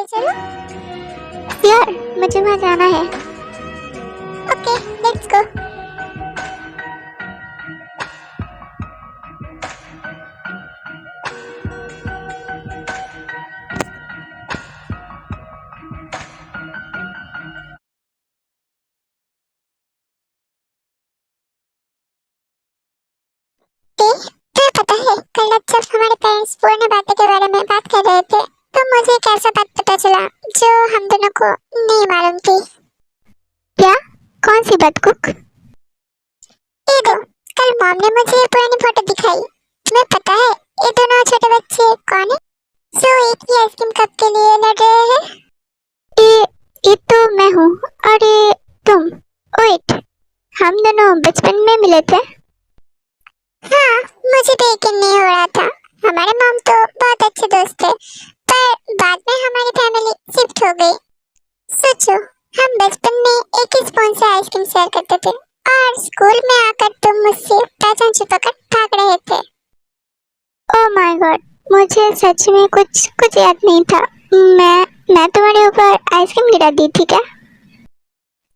चलो। यार मुझे वहाँ जाना है। Okay, let's go. तुम्हें पता है कल जब हमारे पेरेंट्स पुराने बातें के बारे में बात कर रहे थे तो मुझे एक ऐसा बात पता चला जो हम दोनों को नहीं मालूम थी। क्या? कौन सी बात कुक? ये दो, कल मॉम ने मुझे पुरानी फोटो दिखाई। तुम्हें पता है ये दोनों छोटे बच्चे कौन है जो एक ही आइसक्रीम कप के लिए लड़ रहे हैं? ये तो मैं हूँ और ये तुम। वेट, हम दोनों बचपन में मिले थे। हाँ, मुझे तो यकीन नहीं हो रहा था। हमारे मॉम तो बहुत अच्छे दोस्त थे, पर बाद में हमारी फैमिली शिफ्ट हो गई। सोचो, हम बचपन में एक ही स्पून से आइसक्रीम शेयर करते थे और स्कूल में आकर तुम मुझसे पहचान छुपाकर भाग रहे थे। ओह माय गॉड, मुझे सच में कुछ कुछ याद नहीं था। मैं तुम्हारे ऊपर आइसक्रीम गिरा दी थी क्या?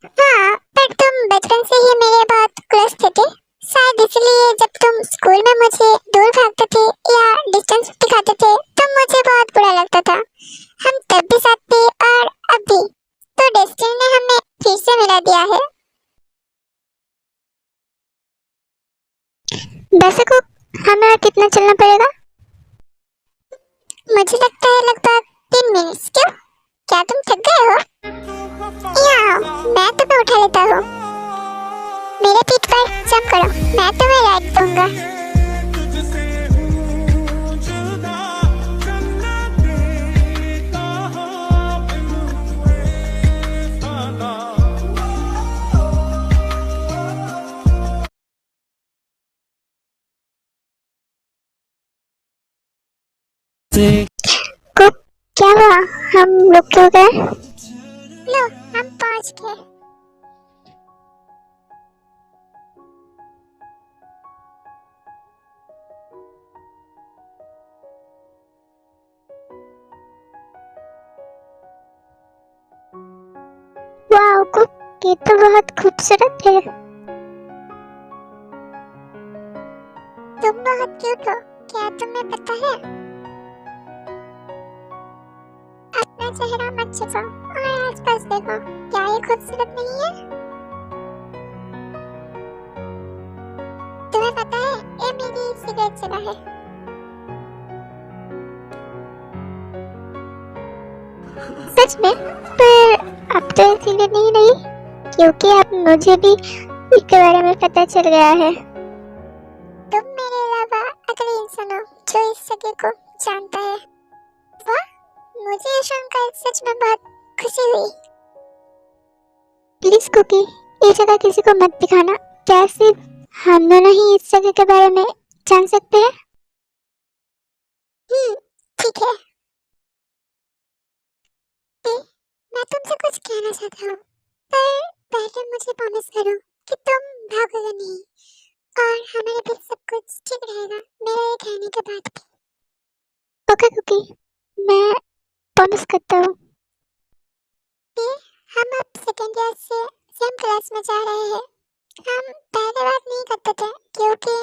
हाँ, पर तुम बचपन से ही मेरे बहुत क्लोज थे। शायद इसलिए जब तुम स्कूल में मुझे दूर भागते थे या डिस्टेंस दिखाते थे तो मुझे बहुत बुरा लगता था। हम तब भी साथ थे और अब भी, तो डेस्टिनी ने हमें फिर से मिला दिया है। वैसे को हमें और कितना चलना पड़ेगा? मुझे लगता है लगभग 3 मिनट। क्यों, क्या तुम थक गए हो? यहाँ आओ, मैं तुम्हें उठा लेता हूँ। मेरे पीठ पर जंप करो, मैं तुम्हें राइड दूंगा। कुक, क्या हुआ? हम रुक क्यों गए? लो, हम पहुंच गए। वाह कुक, ये तो बहुत खूबसूरत है। तुम बहुत क्यूट हो, क्या तुम्हें पता है? अपना चेहरा मत छुपाओ और आसपास देखो, क्या ये खूबसूरत नहीं है? तुम्हें पता है ये मेरी सीक्रेट जगह है। सच में? पर अब तो इसीलिए नहीं रही क्योंकि अब मुझे भी इसके बारे में पता चल गया है। तुम मेरे अलावा अगले इंसान हो जो इस जगह को जानता है। वाह, मुझे ये सुनकर सच में बहुत खुशी हुई। प्लीज कुकी, ये जगह किसी को मत दिखाना। क्या सिर्फ हम दोनों ही इस जगह के बारे में जान सकते हैं? ठीक है। मैं तुमसे कुछ कहना चाहता हूँ, पर पहले मुझे प्रॉमिस करो कि तुम भागोगे नहीं और हमारे बीच सब कुछ ठीक रहेगा मेरे ये कहने के बाद भी। ओके कुकी, मैं प्रॉमिस करता हूँ। हम अब सेकेंड ईयर से सेम क्लास में जा रहे हैं। हम पहले बात नहीं करते थे क्योंकि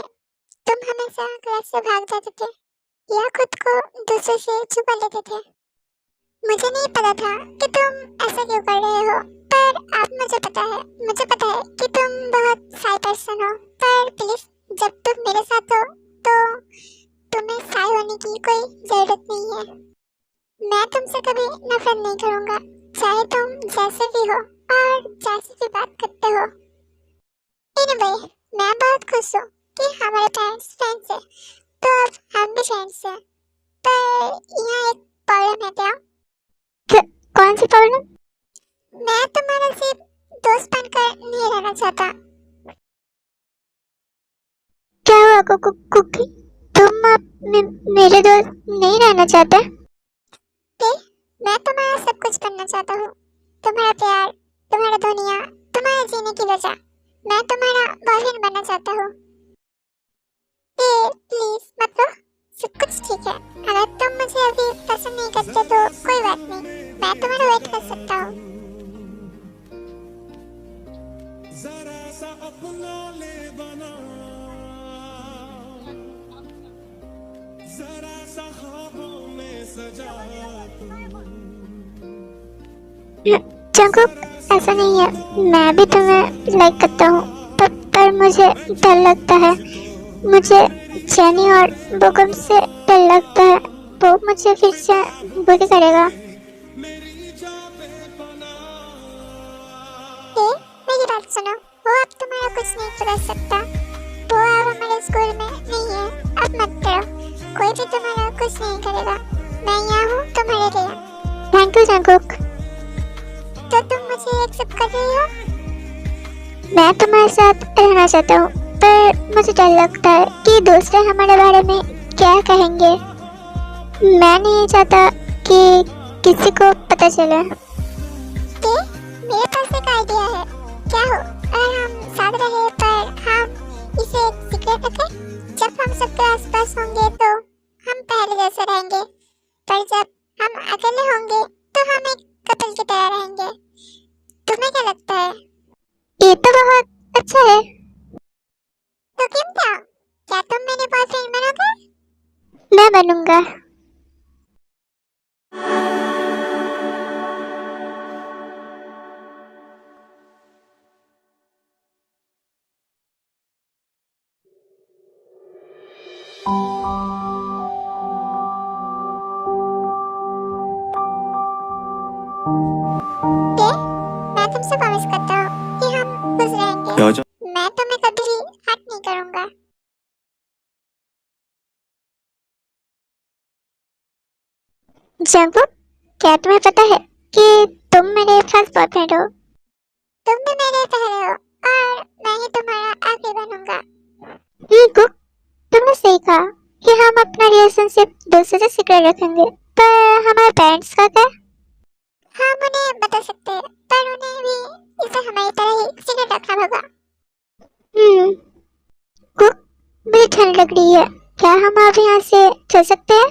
तुम हमेशा क्लास से भाग जाते थे या खुद को दूसरों से छुपा लेते थे। मुझे नहीं पता था कि तुम ऐसा क्यों कर रहे हो, पर अब मुझे पता है कि तुम बहुत शाय पर्सन हो। पर प्लीज, जब तुम मेरे साथ हो तो तुम्हें शाय होने की कोई जरूरत नहीं है। मैं तुमसे कभी नफरत नहीं करूंगा, चाहे तुम जैसे भी हो और जैसी भी बात करते हो। एनीवे, मैं बहुत खुश हूँ कि हमारे पेरेंट्स फ्रेंड्स हैं, तो अब हम भी फ्रेंड्स हैं। पर यहाँ एक प्रॉब्लम है। क्या? कौन सी प्रॉब्लम? मैं तुम्हारा सिर्फ दोस्त बनकर नहीं रहना चाहता। क्या हुआ कुकी? तुम अब मेरे दोस्त नहीं रहना चाहते? मैं तुम्हारा सब कुछ बनना चाहता हूँ। तुम्हारा प्यार, तुम्हारा दुनिया, तुम्हारे जीने की वजह। मैं तुम्हारा बॉयफ्रेंड बनना चाहता हूँ। प्लीज मत रो, सब कुछ ठीक है। अगर तुम मुझे अभी पसंद नहीं करते तो कोई बात नहीं, मैं तुम्हारा वेट कर सकता हूँ। जरा सा अपना ले बना, जरा सा ख्वाबों में सजा तू। जंकुक, ऐसा नहीं है, मैं भी तुम्हें लाइक करता हूँ, पर मुझे डर लगता है। मुझे जेनी और बोकम से डर लगता है, वो मुझे फिर से बुरी करेगा। मेरी बात सुनो, वो अब तुम्हारा कुछ नहीं कर सकता। वो अब हमारे स्कूल में नहीं है, अब मत डरो, कोई भी तुम्हारा कुछ नहीं करेगा। मैं यहाँ हूँ तुम्हारे लिए। Thank you Jungkook. तो तुम मुझे एक्सेप्ट कर रही हो? मैं तुम्हारे साथ रहना चाहता हूँ, पर मुझे डर लगता है कि दूसरे हमारे बारे में क्या कहेंगे। मैं नहीं चाहता कि किसी को पता चले। मेरे पास एक आइडिया है। क्या हो अगर हम साथ रहे पर हम इसे एक सीक्रेट रखें? जब हम सबके आसपास होंगे तो हम पहले जैसे रहेंगे, पर जब हम अकेले होंगे तो हम एक कपल की तरह रहेंगे। तुम्हें क्या लगता है? ये तो बहुत अच्छा है। तो क्या तुम मेरे बॉयफ्रेंड बनोगे? मैं बनूंगा। मैं तुमसे प्रॉमिस करता हूँ कि हम खुश रहेंगे। मैं तुम्हें कभी हर्ट नहीं करूंगा। जंकुक, क्या तुम्हें पता है कि तुम मेरे फर्स्ट बॉयफ्रेंड हो? तुम भी मेरे पहले हो और मैं ही तुम्हारा आखिरी बनूंगा। कुक, तुमने सही कहा कि हम अपना रिलेशनशिप दूसरे से सीक्रेट रखेंगे, पर हमारे पेरेंट्स का क्या? हम उन्हें बता सकते हैं, पर उन्हें भी इसे हमारी तरह ही सीक्रेट रखना होगा। कुक, मुझे ठंड लग रही है, क्या हम अब यहाँ से चल सकते हैं?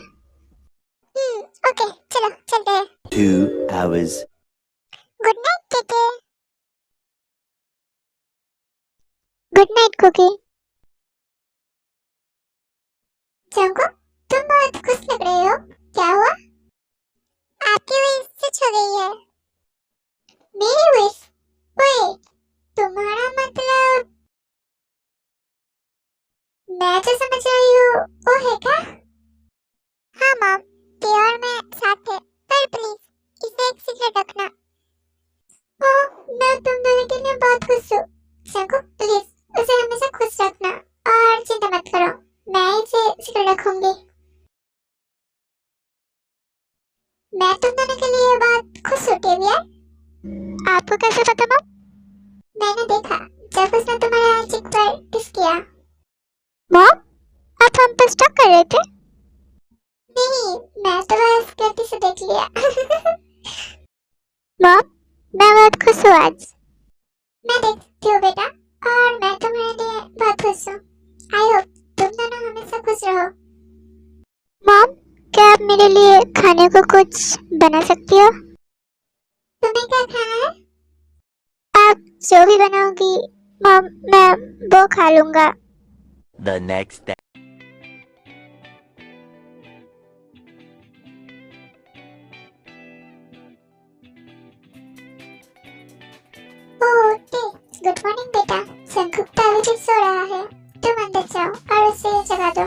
ओके, चलो चलते हैं। 2 hours. Good night T K. Good night cookie. Jungkook, तुम बहुत खुश लग रहे हो, क्या हुआ? आपकी विश सच हो गई है। मेरी विश? वेट, तुम्हारा मतलब? मैं जो समझ रही हूँ वो है क्या? हाँ मॉम, ते और मैं साथ हैं, पर प्लीज इसे एक सीक्रेट रखना। मैं तुम दोनों के लिए बहुत खुश हूँ। जंकुक, प्लीज उसे हमेशा खुश रखना और चिंता मत करो, मैं इसे सीक्रेट रखूंगी। मैं तुम दोनों के लिए बहुत खुश होती हूँ। आपको कैसे पता मॉम? मैंने देखा जब उसने तुम्हारा चिक पर किस किया। मॉम, आप हम पर स्टॉक कर रहे थे? नहीं, मैं तो बस गलती से देख लिया। मॉम, मैं बहुत खुश हूँ आज। मैं देखती हूँ बेटा, और मैं तुम्हारे लिए बहुत खुश हूँ। आई होप तुम दोनों हमेशा खुश रहो। मॉम, क्या आप मेरे लिए खाने को कुछ बना सकती हो? तुम्हें क्या खाना है? आप जो भी बनाओगी मॉम, मैं वो खा लूंगा। The next day. Good morning बेटा। जंकुक तो अभी तक सो रहा है, तुम अंदर जाओ और उसे जगा दो।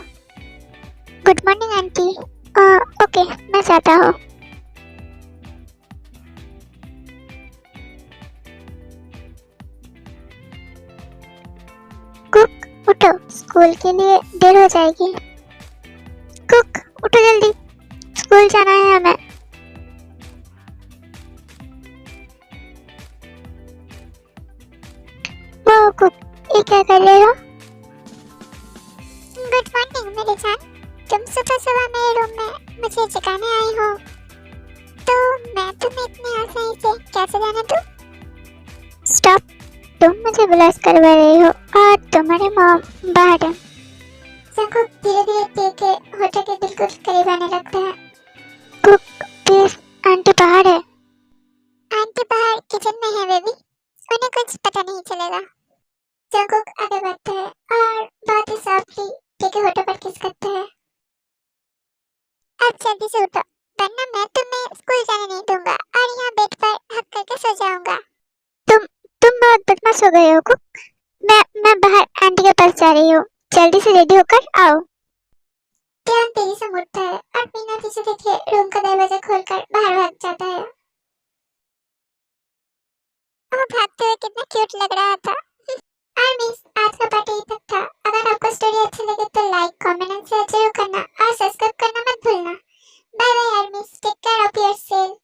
Good morning aunty. ओके, मैं जाता हूँ। कुक, उठो, स्कूल के लिए देर हो जाएगी। कुक, उठो जल्दी, स्कूल जाना है हमें। वो कुक, ये क्या कर रहे हो? गुड मॉर्निंग मेरी जान। तुम सुबह सुबह मेरे रूम में मुझे जगाने आई हो, तो मैं तुम्हें इतनी आसानी से कैसे जाने दूं? स्टॉप, तुम मुझे ब्लश करवा रही हो और तुम्हारे मॉम बाहर है। जंगकुक धीरे धीरे टी के होठों के बिल्कुल करीब आने लगता है। कुक प्लीज, आंटी बाहर है। आंटी बाहर किचन में है बेबी, उन्हें कुछ पता नहीं चलेगा। जंगकुक आगे बढ़ता है और बहुत ही सॉफ्टली टी के होठों पर किस करता है। अब जल्दी से उठो, वरना मैं तुम्हें स्कूल जाने नहीं दूंगा और यहाँ बेड पर हक करके सो जाऊंगा। तुम बहुत बदमाश हो गए हो कुक। मैं बाहर आंटी के पास जा रही हूँ, जल्दी से रेडी होकर आओ। ध्यान तेजी से मुड़ता है और बिना पीछे देखे रूम का दरवाजा खोलकर बाहर भाग जाता है। वो भागते हुए कितना क्यूट लग रहा था। और मिस, आज का पार्टी यहीं तक था। अगर आपको स्टोरी अच्छी लगे तो लाइक, कमेंट एंड शेयर जरूर करना और सब्सक्राइब करना मत भूलना। बाय बाय यार miss, take care of yourself.